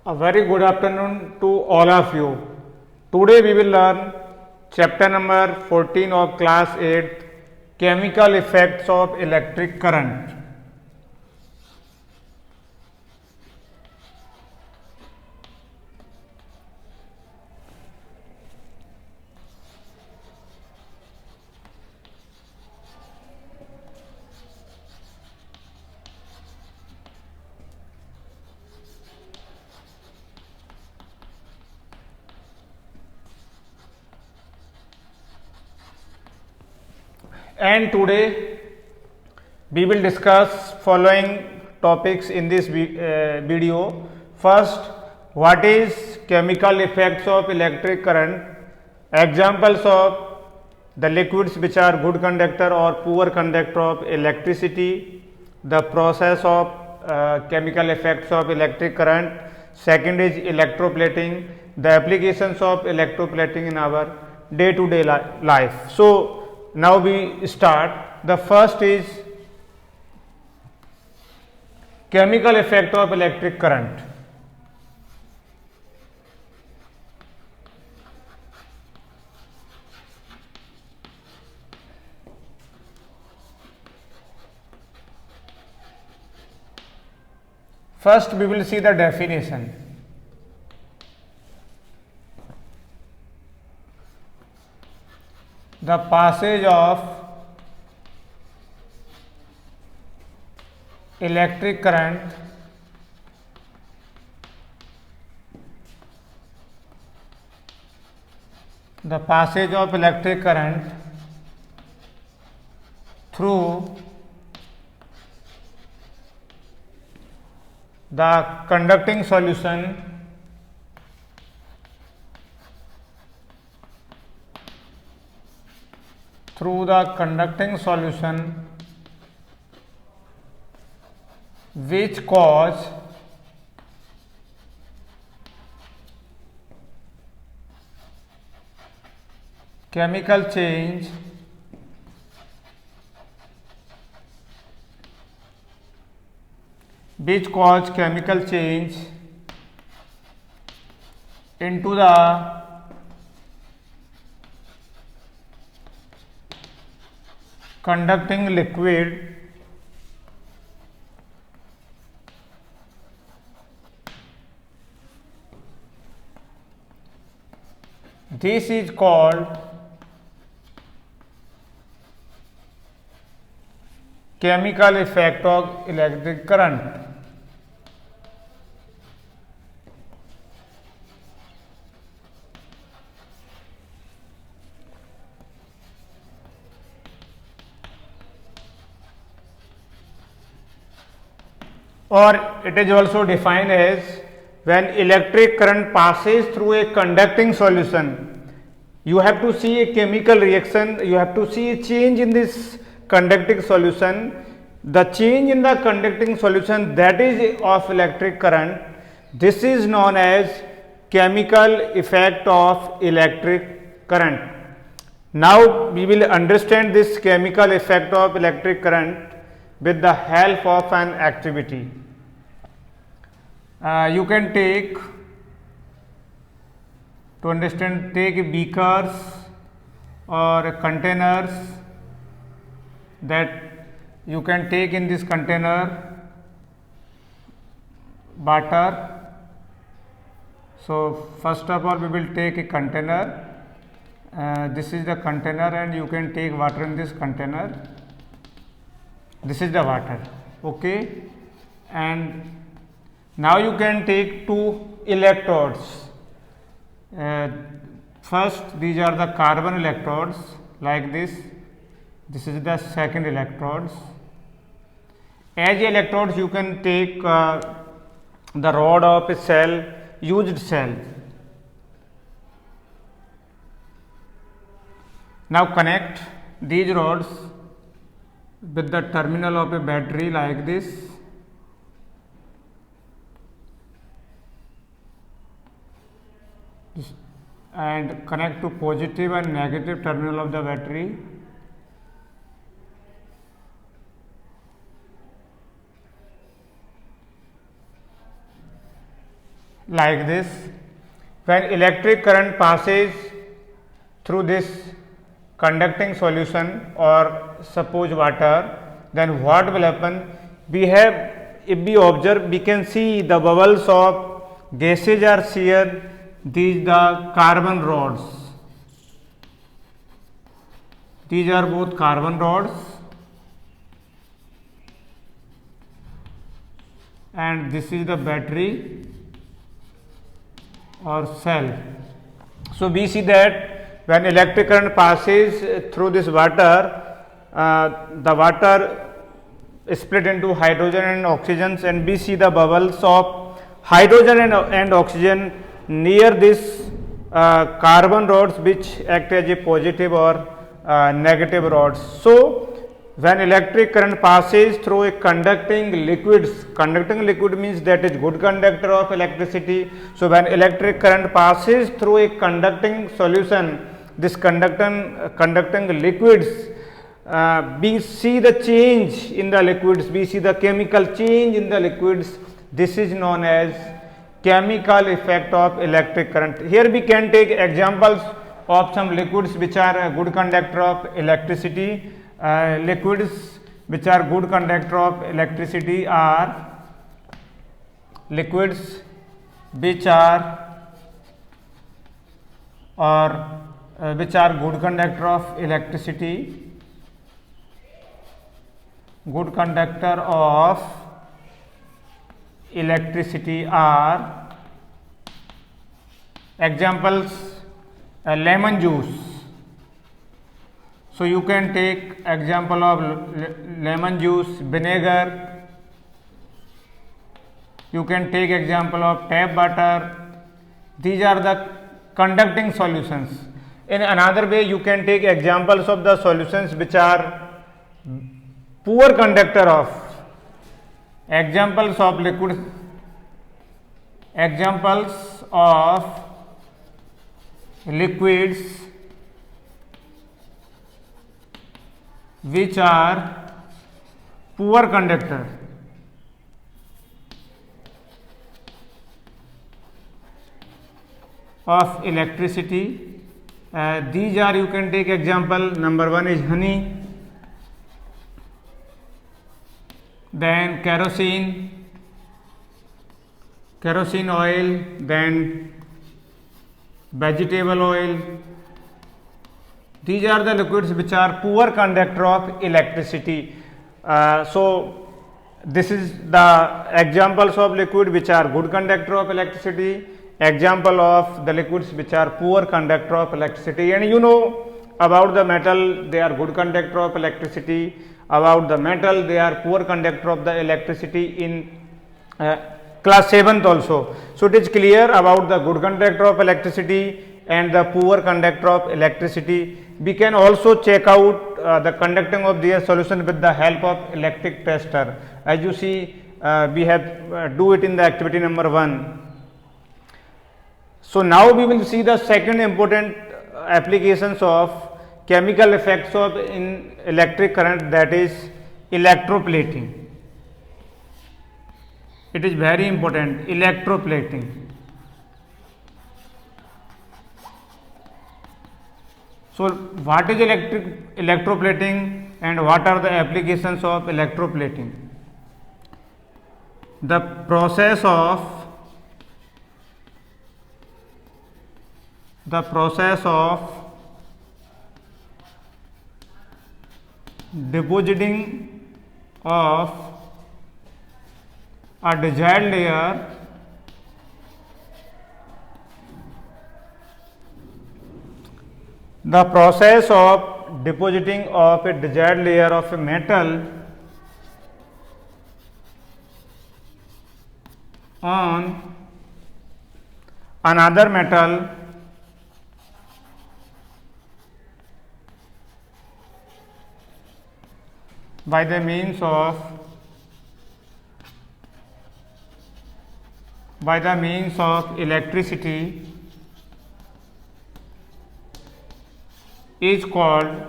A very good afternoon to all of you. Today we will learn chapter number 14 of class 8, chemical effects of electric current. And today we will discuss following topics in this video. First, what is chemical effects of electric current? Examples of the liquids which are good conductor or poor conductor of electricity, the process of chemical effects of electric current. Second is electroplating, the applications of electroplating in our day to day life. So now we start. The first is chemical effect of electric current. First we will see the definition. The passage of electric current through the conducting solution which cause chemical change into the conducting liquid this is called chemical effect of electric current. Or it is also defined as when electric current passes through a conducting solution, you have to see a chemical reaction, you have to see a change in this conducting solution. The change in the conducting solution, that is of electric current, this is known as chemical effect of electric current. Now we will understand this chemical effect of electric current with the help of an activity. You can take beakers or containers, that you can take in this container water. So first of all we will take a container, this is the container, and you can take water in this container, this is the water, okay. And now you can take two electrodes. First, these are the carbon electrodes like this. This is the second electrodes. As electrodes, you can take the rod of a cell, used cell. Now connect these rods with the terminal of a battery like this. And connect to positive and negative terminal of the battery. like this. When electric current passes through this conducting solution or suppose water, then what will happen? We have, if we observe, we can see the bubbles of gases are shear, these the carbon rods, these are both carbon rods, and this is the battery or cell. So we see that when electric current passes through this water, the water split into hydrogen and oxygens, and we see the bubbles of hydrogen and oxygen near this carbon rods, which act as a positive or negative rods. So when electric current passes through a conducting liquid means that is good conductor of electricity. So when electric current passes through a conducting solution, this conducting liquids, we see the change in the liquids, we see the chemical change in the liquids. This is known as chemical effect of electric current. Here we can take examples of some liquids which are a good conductor of electricity. Liquids which are good conductor of electricity are liquids which are good conductor of electricity, good conductor of electricity are examples, lemon juice. So you can take example of lemon juice, vinegar, you can take example of tap water. These are the conducting solutions. In another way, you can take examples of the solutions which are poor conductor of, examples of liquids, examples of liquids which are poor conductor. Of electricity. These are, you can take example, number one is honey, then kerosene oil, then vegetable oil. These are the liquids which are poor conductor of electricity. So this is the examples of liquid which are good conductor of electricity, example of the liquids which are poor conductor of electricity. And you know about the metal, they are good conductor of electricity. About the metal, they are poor conductor of the electricity in class 7th also. So it is clear about the good conductor of electricity and the poor conductor of electricity. We can also check out the conducting of their solution with the help of electric tester. As you see, we have do it in the activity number 1. So now we will see the second important applications of chemical effects of in electric current, that is electroplating. It is very important, electroplating. So what is electroplating and what are the applications of electroplating? The process of depositing of a desired layer of a metal on another metal by the means of electricity is called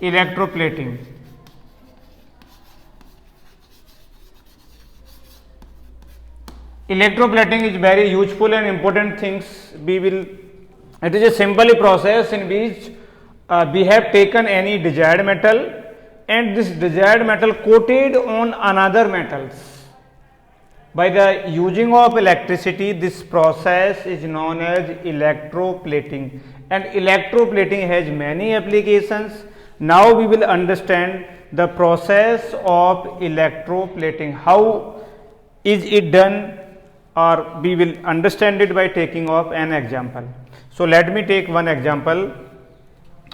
electroplating. Electroplating is very useful and important things. It is a simple process in which we have taken any desired metal and this desired metal coated on another metals. By the using of electricity, this process is known as electroplating, and electroplating has many applications. Now we will understand the process of electroplating. How is it done, or we will understand it by taking of an example. So let me take one example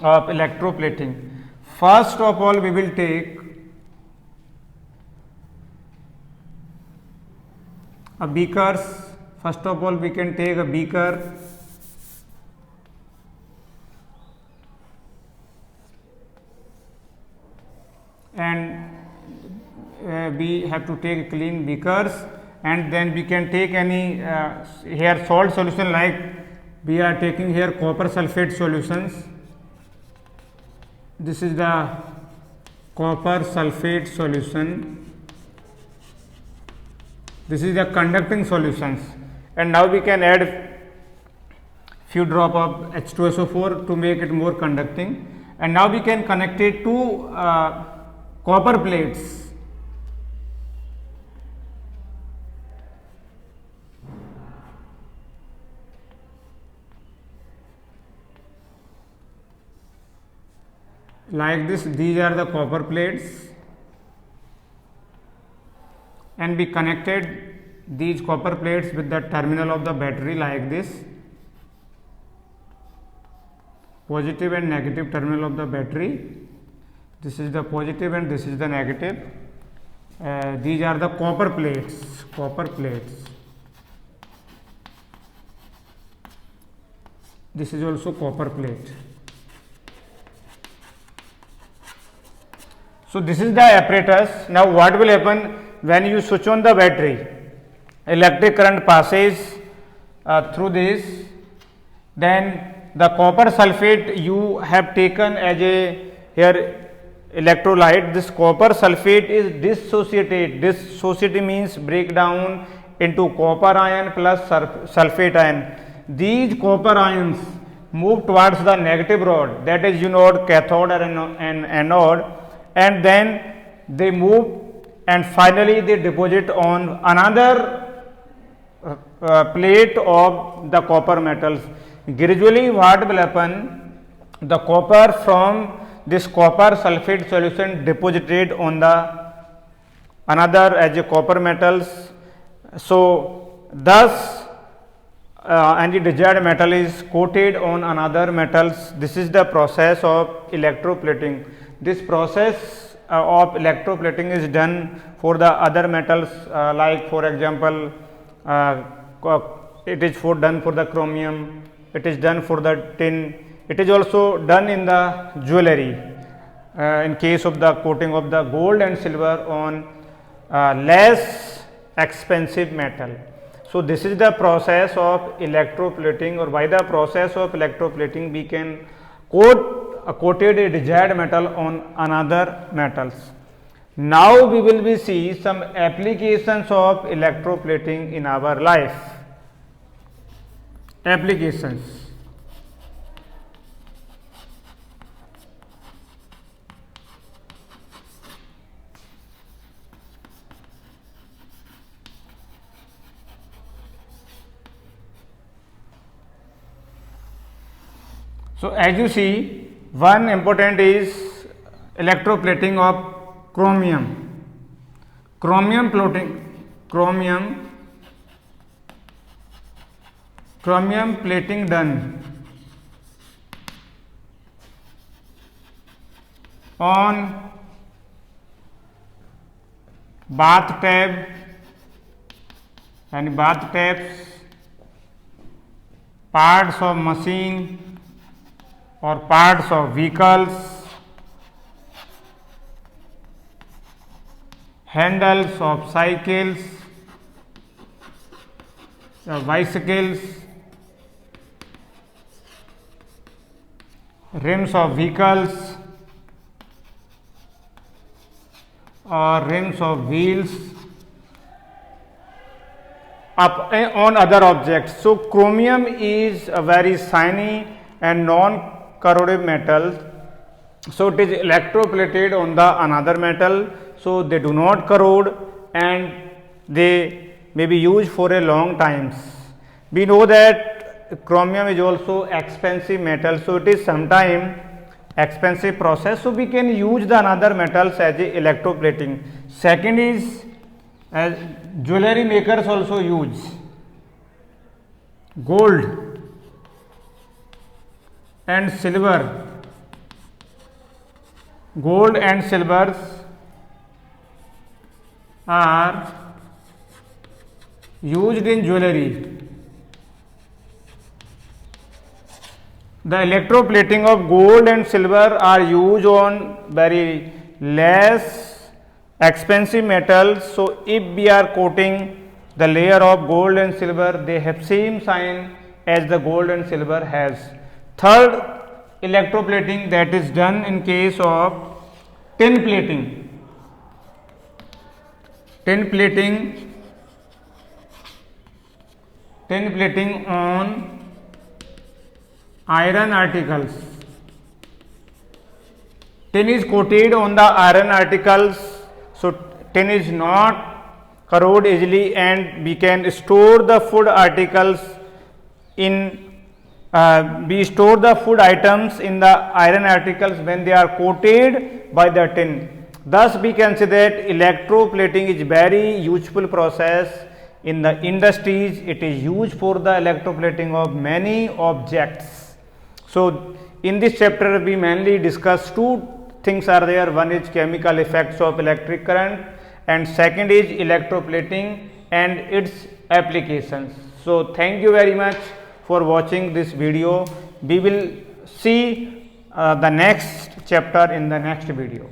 of electroplating. First of all, we will take a beakers. First of all, we can take a beaker and we have to take clean beakers, and then we can take any here salt solution, like we are taking here copper sulfate solutions. This is the copper sulfate solution. This is the conducting solutions, and now we can add few drop of H2SO4 to make it more conducting, and now we can connect it to copper plates. Like this, these are the copper plates, and we connected these copper plates with the terminal of the battery like this, positive and negative terminal of the battery. This is the positive and this is the negative. These are the copper plates. This is also copper plate. So this is the apparatus. Now what will happen when you switch on the battery? Electric current passes through this, then the copper sulfate you have taken as a here electrolyte. This copper sulfate is dissociated. Dissociated means break down into copper ion plus sulfate ion. These copper ions move towards the negative rod, that is cathode and anode, and then they move and finally they deposit on another plate of the copper metals. Gradually what will happen, the copper from this copper sulfate solution deposited on the another as a copper metals. So thus any desired metal is coated on another metals. This is the process of electroplating. This process of electroplating is done for the other metals, like for example it is done for the chromium, it is done for the tin, it is also done in the jewelry in case of the coating of the gold and silver on less expensive metal. So this is the process of electroplating, or by the process of electroplating we can coated a desired metal on another metals. Now we will be see some applications of electroplating in our life. Applications. So as you see, one important is electroplating of chromium. Chromium plating done on bathtub and bathtubs, parts of machine or parts of vehicles, handles of cycles, bicycles, rims of vehicles or rims of wheels, on other objects. So chromium is a very shiny and non-corrosive metal. So it is electroplated on the another metal. So they do not corrode and they may be used for a long times. We know that chromium is also expensive metal. So it is sometime expensive process. So we can use the another metals as a electroplating. Second is as jewelry makers also use gold and silver. Gold and silvers are used in jewelry. The electroplating of gold and silver are used on very less expensive metals. So if we are coating the layer of gold and silver, they have same sign as the gold and silver has. Third electroplating that is done in case of tin plating. Tin plating on iron articles. Tin is coated on the iron articles. So tin is not corrode easily and we can store the food articles in we store the food items in the iron articles when they are coated by the tin. Thus we can say that electroplating is very useful process in the industries. It is used for the electroplating of many objects. So in this chapter we mainly discuss two things are there. One is chemical effects of electric current and second is electroplating and its applications. So thank you very much for watching this video. We will see the next chapter in the next video.